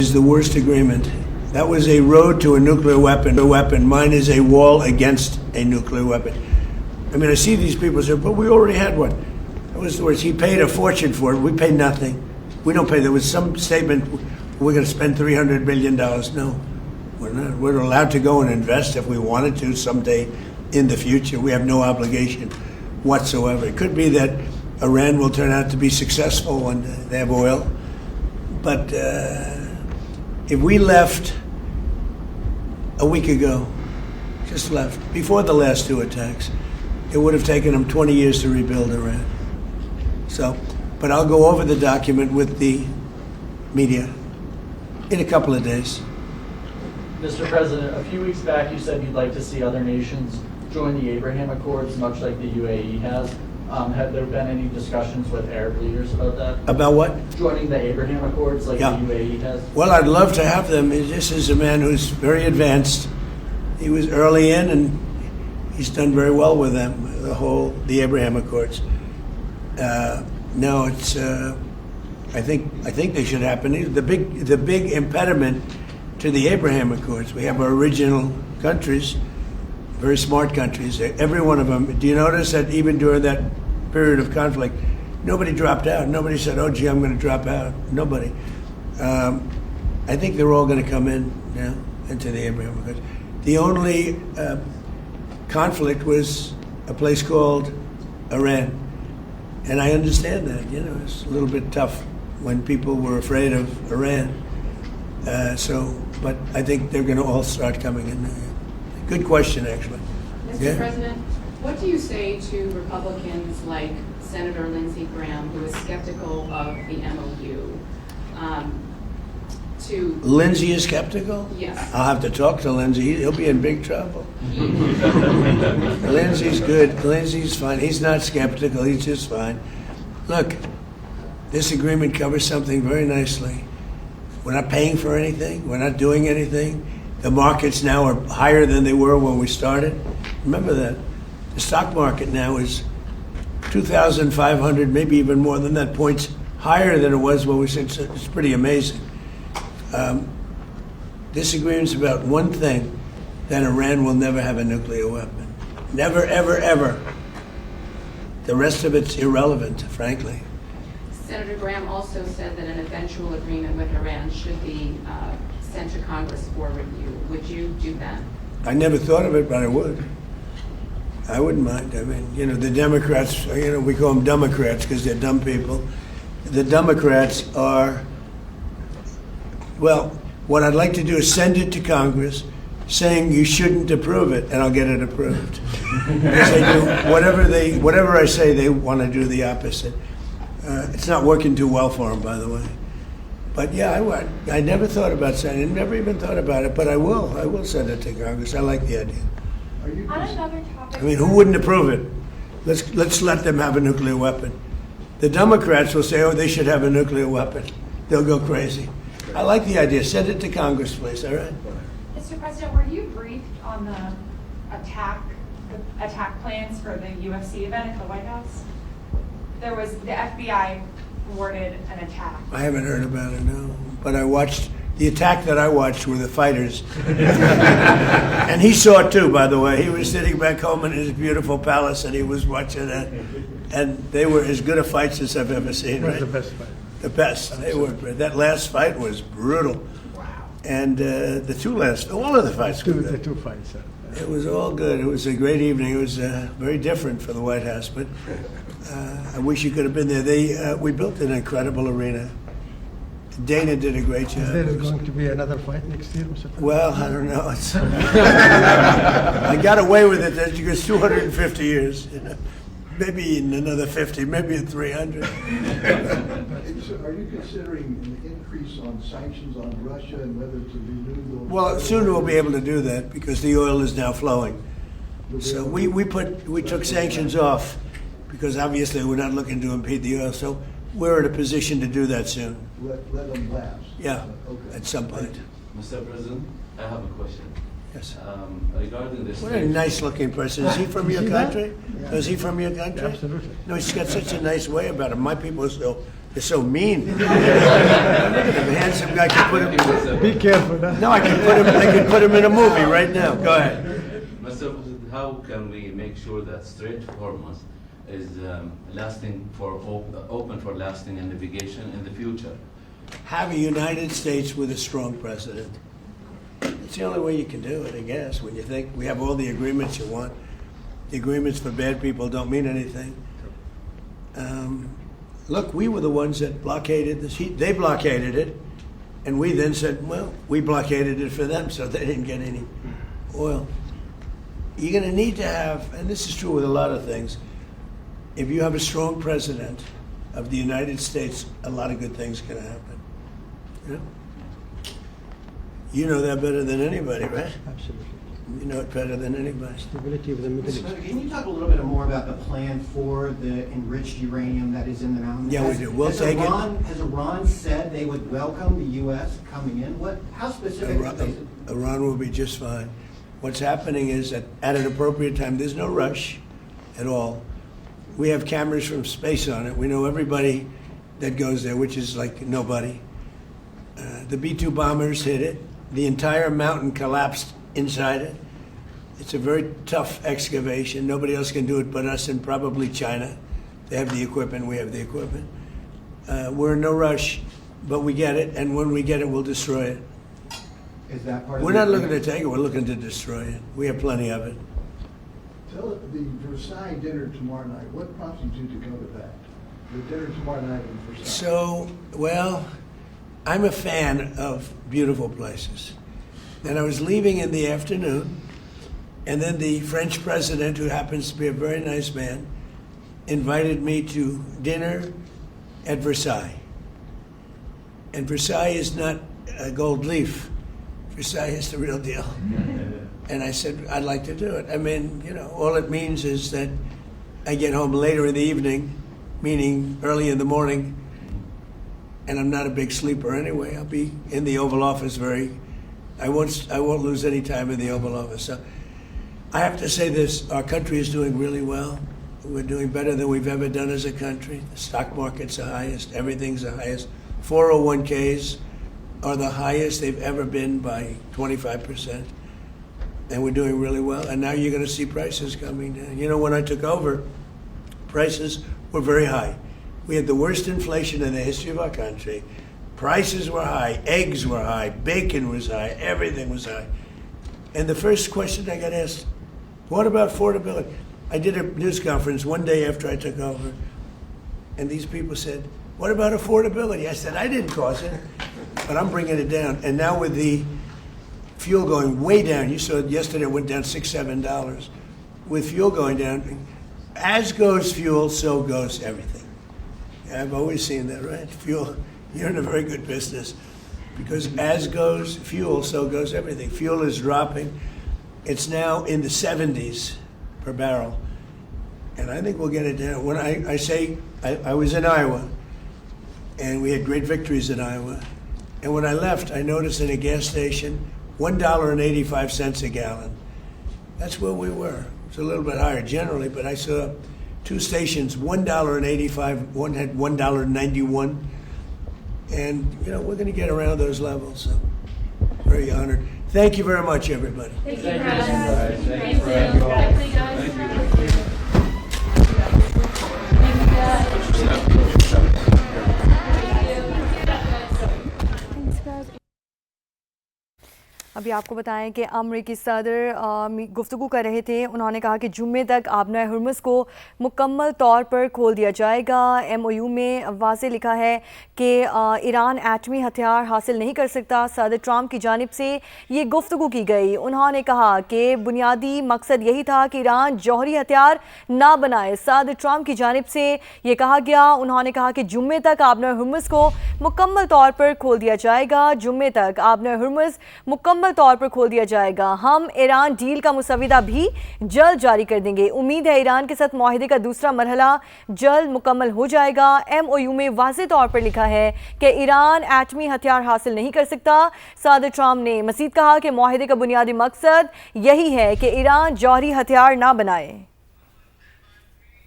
is the worst agreement. That was a road to a nuclear weapon. Mine is a wall against a nuclear weapon. I mean, I see these people say, but we already had one. That was the worst. He paid a fortune for it. We paid nothing. We don't pay. There was some statement, we're going to spend $300 billion. No, we're not. We're allowed to go and invest if we wanted to someday in the future. We have no obligation whatsoever. It could be that Iran will turn out to be successful when they have oil. But if we left a week ago, just left, before the last two attacks, it would have taken them 20 years to rebuild Iran. So, but I'll go over the document with the media in a couple of days. Mr. President, a few weeks back you said you'd like to see other nations join the Abraham Accords, much like the UAE has. Have there been any discussions with Arab leaders about that? About what? Joining the Abraham Accords like the UAE has? Well, I'd love to have them. This is a man who's very advanced. He was early in, and he's done very well with them, the Abraham Accords. No, it's. I think they should happen. The big impediment to the Abraham Accords. We have our original countries, very smart countries. Every one of them. Do you notice that even during that period of conflict, nobody dropped out. Nobody said, "Oh, gee, I'm going to drop out." Nobody. I think they're all going to come in now into the Abraham Accords. The only conflict was a place called Iran. And I understand that, it's a little bit tough when people were afraid of Iran. But I think they're going to all start coming in. Good question, actually. Mr. President, what do you say to Republicans like Senator Lindsey Graham, who is skeptical of the MOU? Lindsey is skeptical? Yes. I'll have to talk to Lindsey. He'll be in big trouble. Lindsey's good. Lindsey's fine. He's not skeptical. He's just fine. Look, this agreement covers something very nicely. We're not paying for anything. We're not doing anything. The markets now are higher than they were when we started. Remember that. The stock market now is 2,500, maybe even more than that, points higher than it was when we said. It's pretty amazing. This agreement's about one thing, that Iran will never have a nuclear weapon. Never, ever, ever. The rest of it's irrelevant, frankly. Senator Graham also said that an eventual agreement with Iran should be sent to Congress for review. Would you do that? I never thought of it, but I would. I wouldn't mind. I mean, the Democrats, we call them Democrats because they're dumb people. The Democrats are, well, what I'd like to do is send it to Congress saying you shouldn't approve it, and I'll get it approved. Because they do, whatever I say, they want to do the opposite. It's not working too well for them, by the way. But yeah, I never thought about sending it, never even thought about it, but I will. I will send it to Congress. I like the idea. On another topic, I mean, who wouldn't approve it? Let's let them have a nuclear weapon. The Democrats will say, oh, they should have a nuclear weapon. They'll go crazy. I like the idea. Send it to Congress, please, all right? Mr. President, were you briefed on the attack plans for the UFC event at the White House? There was, the FBI thwarted an attack. I haven't heard about it, no. But I watched, the attack that I watched were the fighters. And he saw it too, by the way. He was sitting back home in his beautiful palace and he was watching it. And they were as good a fights as I've ever seen, right? The best fight. The best. They were. That last fight was brutal. Wow. And all of the fights were good. The two fights. It was all good. It was a great evening. It was very different for the White House, but I wish you could have been there. We built an incredible arena. Dana did a great job. Is there going to be another fight next year, Mr. President? Well, I don't know. I got away with it because 250 years. Maybe in another 50, maybe in 300. Are you considering an increase on sanctions on Russia and whether to renew those? Well, soon we'll be able to do that because the oil is now flowing. So we took sanctions off because obviously we're not looking to impede the oil. So we're in a position to do that soon. Let them lapse. Yeah, Okay. at some point. Mr. President, I have a question. Yes. Regarding the What a nice-looking person. Is he from your See that? country? Yeah. Is he from your country? Absolutely. No, he's got such a nice way about him. My people still, You're so mean. Look at him, handsome guy. Can put him. Be careful. Huh? No, I can put him in a movie right now. Go ahead. Mr. President, how can we make sure that Strait of Hormuz is lasting for open for lasting and navigation in the future? Have a United States with a strong president. It's the only way you can do it, I guess, when you think we have all the agreements you want. The agreements for bad people don't mean anything. Look, we were the ones that blockaded this. They blockaded it, and we then said, well, we blockaded it for them, so they didn't get any oil. You're going to need to have, and this is true with a lot of things, if you have a strong president of the United States, a lot of good things can happen. You know that better than anybody, right? Absolutely. You know it better than anybody. Stability of the Middle East. Can you talk a little bit more about the plan for the enriched uranium that is in the mountains? Yeah, we do. We'll take it. Has Iran said they would welcome the U.S. coming in? How specific is it? Iran will be just fine. What's happening is that at an appropriate time, there's no rush at all. We have cameras from space on it. We know everybody that goes there, which is like nobody. The B-2 bombers hit it. The entire mountain collapsed inside it. It's a very tough excavation. Nobody else can do it but us and probably China. They have the equipment, we have the equipment. We're in no rush, but we get it, and when we get it, we'll destroy it. Is that part of We're the not looking agreement? to take it, we're looking to destroy it. We have plenty of it. Tell it the Versailles dinner tomorrow night. What prompted you to go to that? The dinner tomorrow night in Versailles. So, well, I'm a fan of beautiful places. And I was leaving in the afternoon, and then the French president, who happens to be a very nice man, invited me to dinner at Versailles. And Versailles is not a gold leaf. Versailles is the real deal. And I said, I'd like to do it. I mean, all it means is that I get home later in the evening, meaning early in the morning, and I'm not a big sleeper anyway. I'll be in the Oval Office I won't lose any time in the Oval Office. So I have to say this, our country is doing really well. We're doing better than we've ever done as a country. The stock market's the highest, everything's the highest. 401ks are the highest they've ever been by 25%. And we're doing really well. And now you're going to see prices coming down. When I took over, prices were very high. We had the worst inflation in the history of our country. Prices were high, eggs were high, bacon was high, everything was high. And the first question I got asked, what about affordability? I did a news conference one day after I took over, and these people said, what about affordability? I said, I didn't cause it, but I'm bringing it down. And now with the fuel going way down, you saw it yesterday, it went down $6, $7. With fuel going down, as goes fuel, so goes everything. I've always seen that, right? Fuel. You're in a very good business because as goes fuel, so goes everything. Fuel is dropping. It's now in the 70s per barrel. And I think we'll get it down. When I say, I was in Iowa, and we had great victories in Iowa. And when I left, I noticed in a gas station, $1.85 a gallon. That's where we were. It's a little bit higher generally, but I saw two stations, $1.85, one had $1.91. And, we're going to get around those levels. So, very honored. Thank you very much, everybody. Thank you, President. अभी आपको बताएं कि अमरीकी सदर गुफ्तगू कर रहे थे। उन्होंने कहा कि जुम्मे तक आबनाए हुर्मुज़ को मुकम्मल तौर पर खोल दिया जाएगा। MOU में वाज़े लिखा है कि ईरान एटमी हथियार हासिल नहीं कर सकता। सदर ट्रंप की जानिब से ये गुफ्तगू की गई। उन्होंने कहा कि बुनियादी मकसद यही था कि ईरान जौहरी हथियार ना बनाए। सदर ट्रंप की जानिब से ये कहा गया। उन्होंने कहा कि जुम्मे तक आबनाए हुर्मुज़ को मुकम्मल तौर पर खोल दिया जाएगा। जुम्मे तक आबनाए हुर्मुज़ मुकम्मल तौर पर खोल दिया जाएगा। हम ईरान डील का मुसविदा भी जल्द जारी कर देंगे। उम्मीद है ईरान के साथ मुआहदे का दूसरा मरहला जल्द मुकम्मल हो जाएगा। MOU में वाज़े तौर पर लिखा है कि ईरान एटमी हथियार हासिल नहीं कर सकता। सदर ट्रंप ने मज़ीद कहा कि मुआहदे का बुनियादी मकसद यही है कि ईरान जौहरी हथियार ना बनाए।